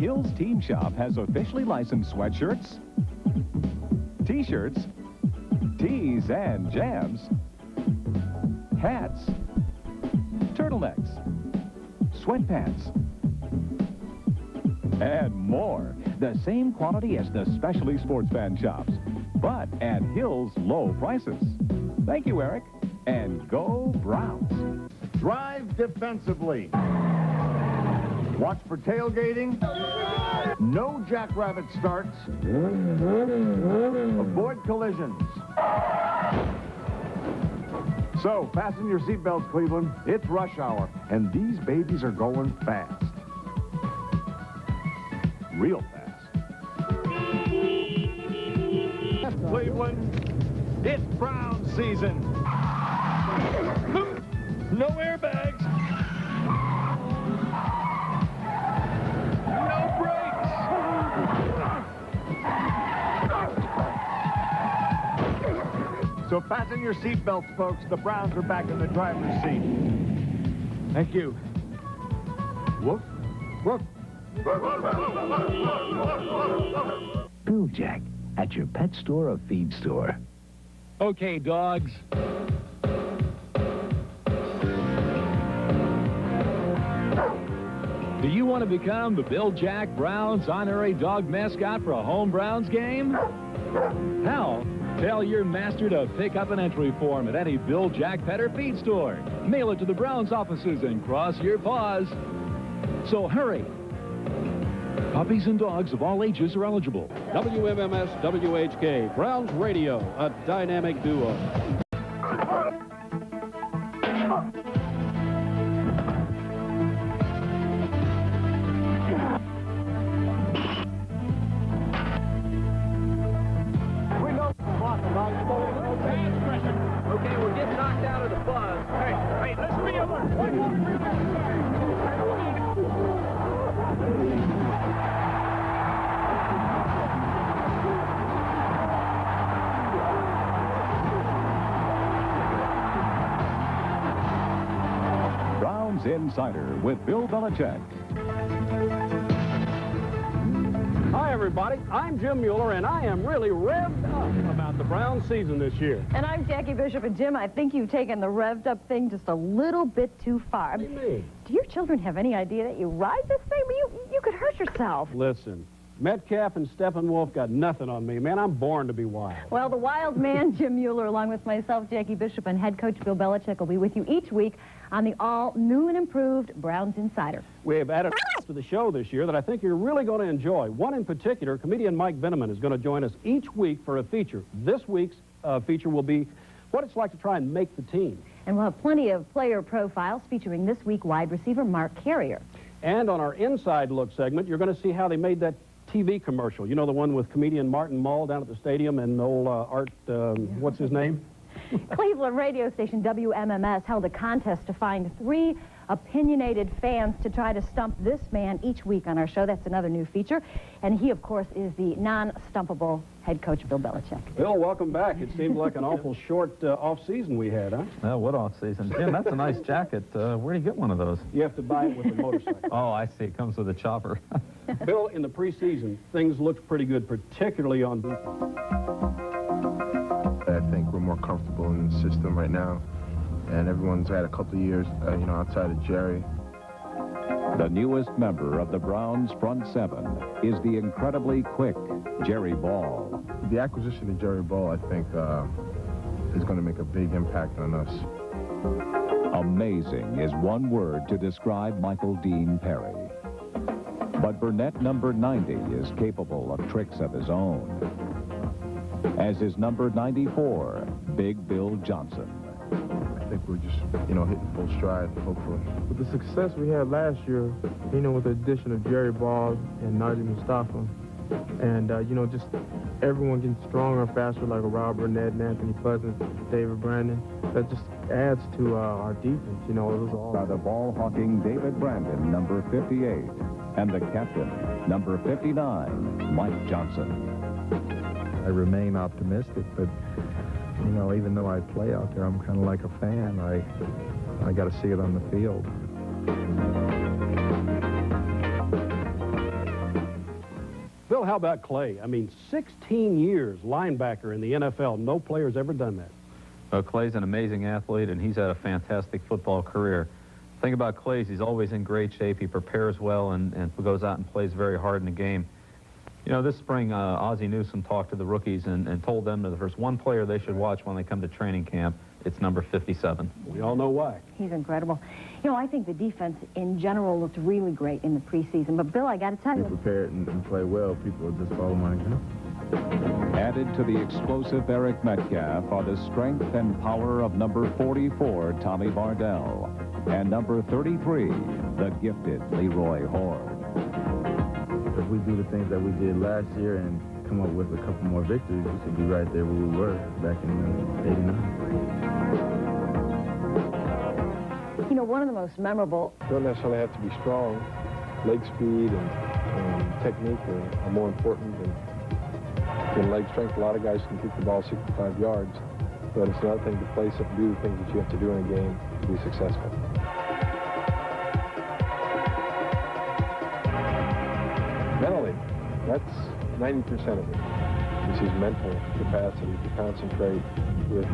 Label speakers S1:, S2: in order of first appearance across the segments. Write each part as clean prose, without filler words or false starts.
S1: Hills Team Shop has officially licensed sweatshirts, t-shirts, tees and jams, hats, turtlenecks, sweatpants, and more. The same quality as the specialty sports fan shops, but at Hills low prices. Thank you, Eric, and go Browns.
S2: Drive defensively. Watch for tailgating. No jackrabbit starts. Avoid collisions. So, fasten your seatbelts, Cleveland. It's rush hour, and these babies are going fast. Real fast. Cleveland, it's Brown season. No airbags. No brakes. So fasten your seatbelts, folks. The Browns are back in the driver's seat. Thank you. Whoop, whoop.
S3: Bill Jack at your pet store or feed store.
S4: Okay, dogs. Do you want to become the Bill Jack Browns honorary dog mascot for a home Browns game? How? Tell your master to pick up an entry form at any Bill Jack Pet or Feed store. Mail it to the Browns offices and cross your paws. So hurry. Puppies and dogs of all ages are eligible.
S5: WMMS WHK, Browns Radio, a dynamic duo.
S6: Okay, we're getting knocked out of the buzz. Hey, let's be alert.
S1: Browns Insider with Bill Belichick.
S5: Hi, everybody. I'm Jim Mueller, and I am really revved up about the Browns season this year.
S7: And I'm Jackie Bishop. And Jim, I think you've taken the revved up thing just a little bit too far.
S5: What do you mean?
S7: Do your children have any idea that you ride this thing? You could hurt yourself.
S5: Listen, Metcalf and Steppenwolf got nothing on me. Man, I'm born to be wild.
S7: Well, the wild man, Jim Mueller, along with myself, Jackie Bishop, and head coach Bill Belichick will be with you each week on the all-new and improved Browns Insider.
S5: We have added to the show this year that I think you're really going to enjoy. One in particular, comedian Mike Veneman is going to join us each week for a feature. This week's feature will be what it's like to try and make the team.
S7: And we'll have plenty of player profiles featuring this week wide receiver Mark Carrier.
S5: And on our Inside Look segment, you're going to see how they made that TV commercial. You know, the one with comedian Martin Mull down at the stadium and old Art, what's his name?
S7: Cleveland radio station WMMS held a contest to find 3 opinionated fans to try to stump this man each week on our show. That's another new feature. And he, of course, is the non-stumpable head coach, Bill Belichick.
S5: Bill, welcome back. It seemed like an awful short off-season we had, huh?
S8: What off-season? Jim, that's a nice jacket. Where do you get one of those?
S5: You have to buy it with a motorcycle.
S8: Oh, I see. It comes with a chopper.
S5: Bill, in the preseason, things looked pretty good, particularly on defense.
S9: I think we're more comfortable in the system right now, and everyone's had a couple of years, outside of Jerry.
S1: The newest member of the Browns front 7 is the incredibly quick Jerry Ball.
S9: The acquisition of Jerry Ball, I think, is going to make a big impact on us.
S1: Amazing is one word to describe Michael Dean Perry. But Burnett number 90 is capable of tricks of his own. As is number 94, Big Bill Johnson.
S9: I think we're just, hitting full stride, hopefully.
S10: With the success we had last year, with the addition of Jerry Ball and Najee Mustafa, and, just everyone getting stronger and faster, like Rob Burnett and Anthony Pleasant, David Brandon, that just adds to our defense, it was all...
S1: By the ball-hawking David Brandon, number 58, and the captain, number 59, Mike Johnson.
S11: I remain optimistic, but, even though I play out there, I'm kind of like a fan. I got to see it on the field.
S5: Bill, how about Clay? I mean, 16 years linebacker in the NFL. No player's ever done that.
S8: Clay's an amazing athlete, and he's had a fantastic football career. The thing about Clay is he's always in great shape. He prepares well and goes out and plays very hard in the game. You know, this spring, Ozzie Newsome talked to the rookies and told them that if there's one player they should watch when they come to training camp, it's number 57.
S5: We all know why.
S7: He's incredible. You know, I think the defense in general looked really great in the preseason. But, Bill, I got to tell you.
S9: If prepared and play well, people will just follow my example.
S1: Added to the explosive Eric Metcalf are the strength and power of number 44, Tommy Bardell, and number 33, the gifted Leroy Horde.
S9: If we do the things that we did last year and come up with a couple more victories, we should be right there where we were back in '89.
S7: You know, one of the most memorable...
S10: Don't necessarily have to be strong. Leg speed and technique are more important than leg strength. A lot of guys can kick the ball 65 yards, but it's another thing to place it and do the things that you have to do in a game to be successful. Mentally, that's 90% of it. This is mental capacity to concentrate with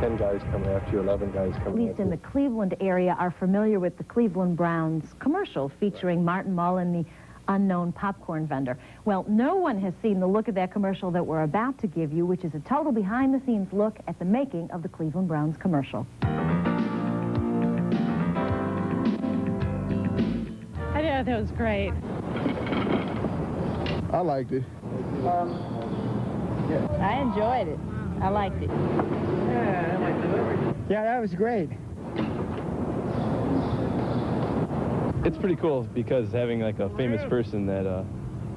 S10: 10 guys coming after you, 11 guys coming after you.
S7: At least in the Cleveland area are familiar with the Cleveland Browns commercial featuring Martin Mull and the unknown popcorn vendor. Well, no one has seen the look of that commercial that we're about to give you, which is a total behind-the-scenes look at the making of the Cleveland Browns commercial.
S12: I thought that was great.
S10: I liked it.
S12: I enjoyed it. I liked it.
S10: Yeah, that was great.
S13: It's pretty cool because having like a famous person that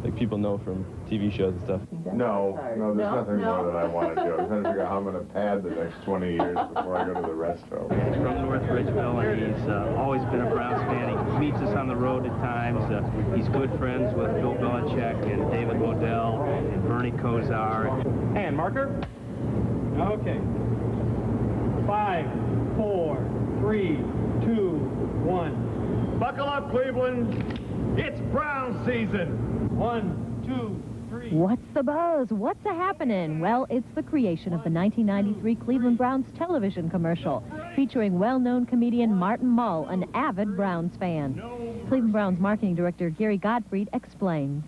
S13: like people know from TV shows and stuff.
S9: No, there's nothing more that I want to do. I'm trying to figure out how I'm going to pad the next 20 years before I go to the resto.
S14: He's from North Ridgeville, and he's always been a Browns fan. He meets us on the road at times. He's good friends with Bill Belichick and David Modell and Bernie Kosar.
S6: Hand marker. Okay. 5, 4, 3, 2, 1. Buckle up, Cleveland. It's Brown season. 1, 2, 3.
S7: What's the buzz? What's a-happening? Well, it's the creation of the 1993 Cleveland Browns television commercial featuring well-known comedian Martin Mull, an avid Browns fan. Cleveland Browns marketing director Gary Gottfried explains.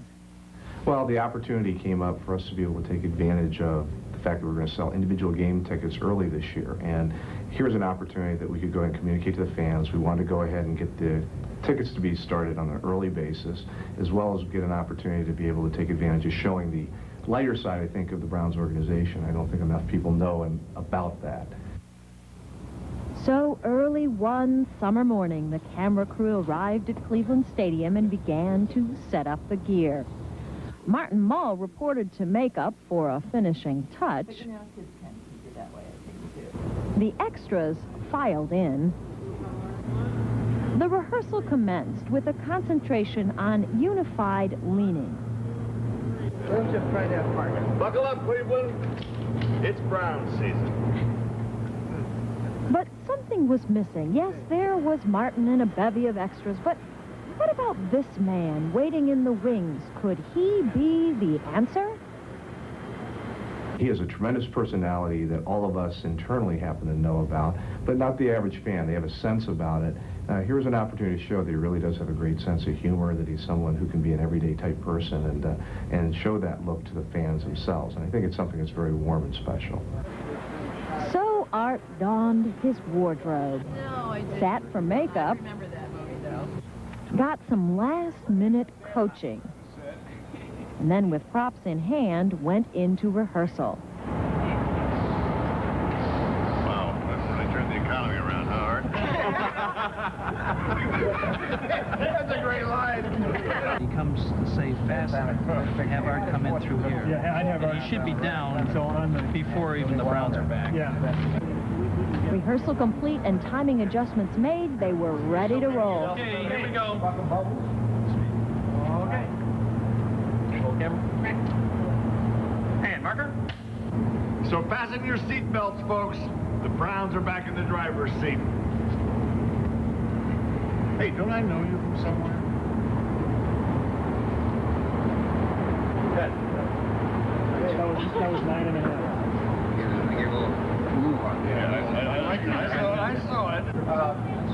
S15: Well, the opportunity came up for us to be able to take advantage of the fact that we're going to sell individual game tickets early this year. And here's an opportunity that we could go and communicate to the fans. We wanted to go ahead and get the tickets to be started on an early basis, as well as get an opportunity to be able to take advantage of showing the lighter side, I think, of the Browns organization. I don't think enough people know about that.
S7: So early one summer morning, the camera crew arrived at Cleveland Stadium and began to set up the gear. Martin Mull reported to makeup for a finishing touch. The extras filed in. The rehearsal commenced with a concentration on unified leaning.
S6: Let's just try that part. Buckle up, Cleveland. It's Brown season.
S7: But something was missing. Yes, there was Martin and a bevy of extras, but what about this man waiting in the wings? Could he be the answer?
S15: He has a tremendous personality that all of us internally happen to know about, but not the average fan. They have a sense about it. Here's an opportunity to show that he really does have a great sense of humor, that he's someone who can be an everyday type person and show that look to the fans themselves. And I think it's something that's very warm and special.
S7: So Art donned his wardrobe, sat for makeup, got some last-minute coaching, and then with props in hand, went into rehearsal.
S16: Wow, that really turned the economy around, huh, Art?
S6: That's a great line.
S14: He comes to say fast, have Art come in through here.
S6: Yeah, I'd have Art.
S14: He should be down before even the Browns are back.
S6: Yeah.
S7: Rehearsal complete and timing adjustments made, they were ready to roll.
S6: Okay, here we go. Okay. Hand marker. So fasten your seat belts, folks. The Browns are back in the driver's seat. Hey, don't I know you from somewhere?
S5: That was 9.5.
S6: I like it. I saw it.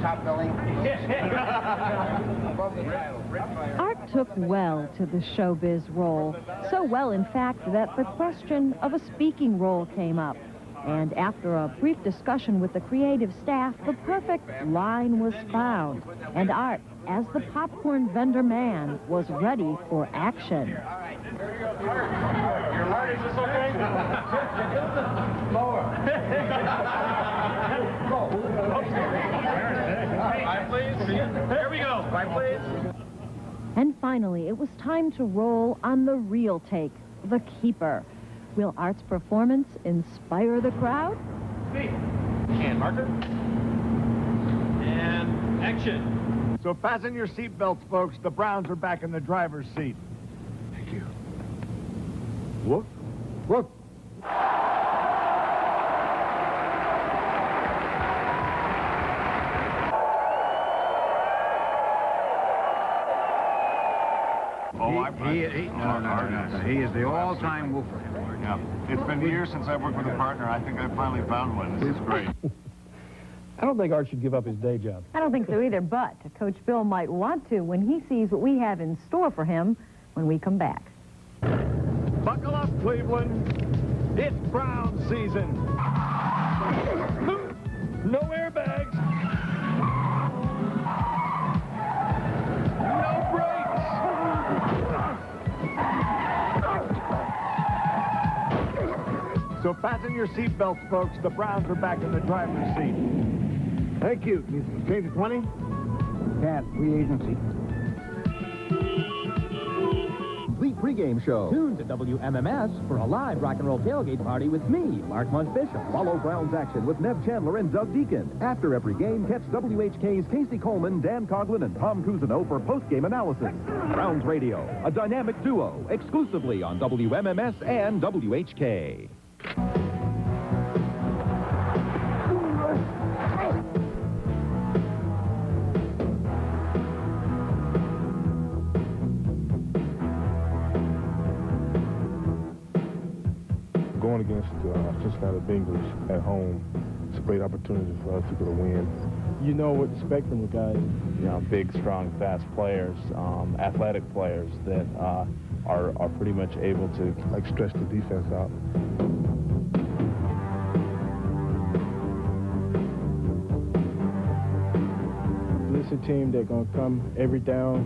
S17: Top billing.
S7: Art took well to the showbiz role. So well, in fact, that the question of a speaking role came up. And after a brief discussion with the creative staff, the perfect line was found. And Art, as the popcorn vendor man, was ready for action.
S6: Your heart, is this okay? Lower. Five, please. Here we go. Five, please.
S7: And finally, it was time to roll on the real take, the keeper. Will Art's performance inspire the crowd?
S6: And marker.
S2: And action. So fasten your seatbelts, folks. The Browns are back in the driver's seat. Thank you. Whoop. Whoop.
S17: He is the all-time woofer.
S16: Yeah. It's been years since I've worked with a partner. I think I finally found one. This is great.
S5: I don't think Art should give up his day job.
S7: I don't think so either, but Coach Bill might want to when he sees what we have in store for him when we come back.
S2: Buckle up, Cleveland. It's Brown season. No airbags. No brakes. So fasten your seatbelts, folks. The Browns are back in the driver's seat. Thank you. Can you change to 20?
S17: Can't. Free agency.
S18: Complete pregame show. Tune to WMMS for a live rock and roll tailgate party with me, Mark Bishop. Follow Browns action with Nev Chandler and Doug Deacon. After every game, catch WHK's Casey Coleman, Dan Coughlin, and Tom Cousineau for post-game analysis. Browns Radio, a dynamic duo, exclusively on WMMS and WHK.
S10: Going against Cincinnati Bengals at home, it's a great opportunity for us to get a win. You know what to expect from the guys.
S13: You know, big, strong, fast players, athletic players that are pretty much able to
S10: stretch the defense out. This is a team that's going to come every down.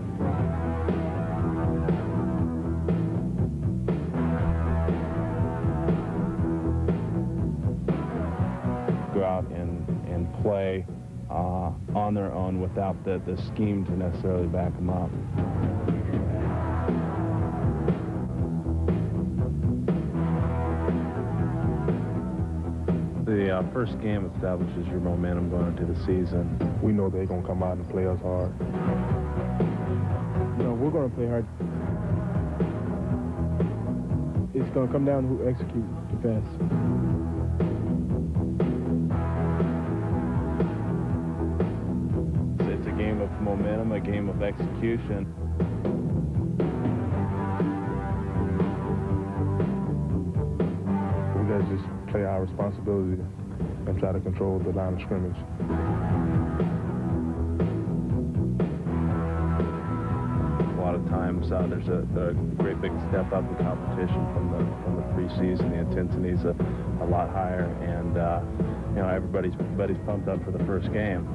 S13: Go out and play on their own without the scheme to necessarily back them up. The first game establishes your momentum going into the season.
S10: We know they're going to come out and play us hard. You know, we're going to play hard. It's going to come down to who executes the best.
S13: It's a game of momentum, a game of execution.
S10: We got to just play our responsibility and try to control the line of scrimmage.
S13: A lot of times there's a great big step up in competition from the preseason. The intensity is a lot higher, and you know, everybody's pumped up for the first game.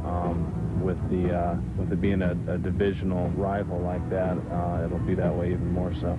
S13: With it being a divisional rival like that, it'll be that way even more so.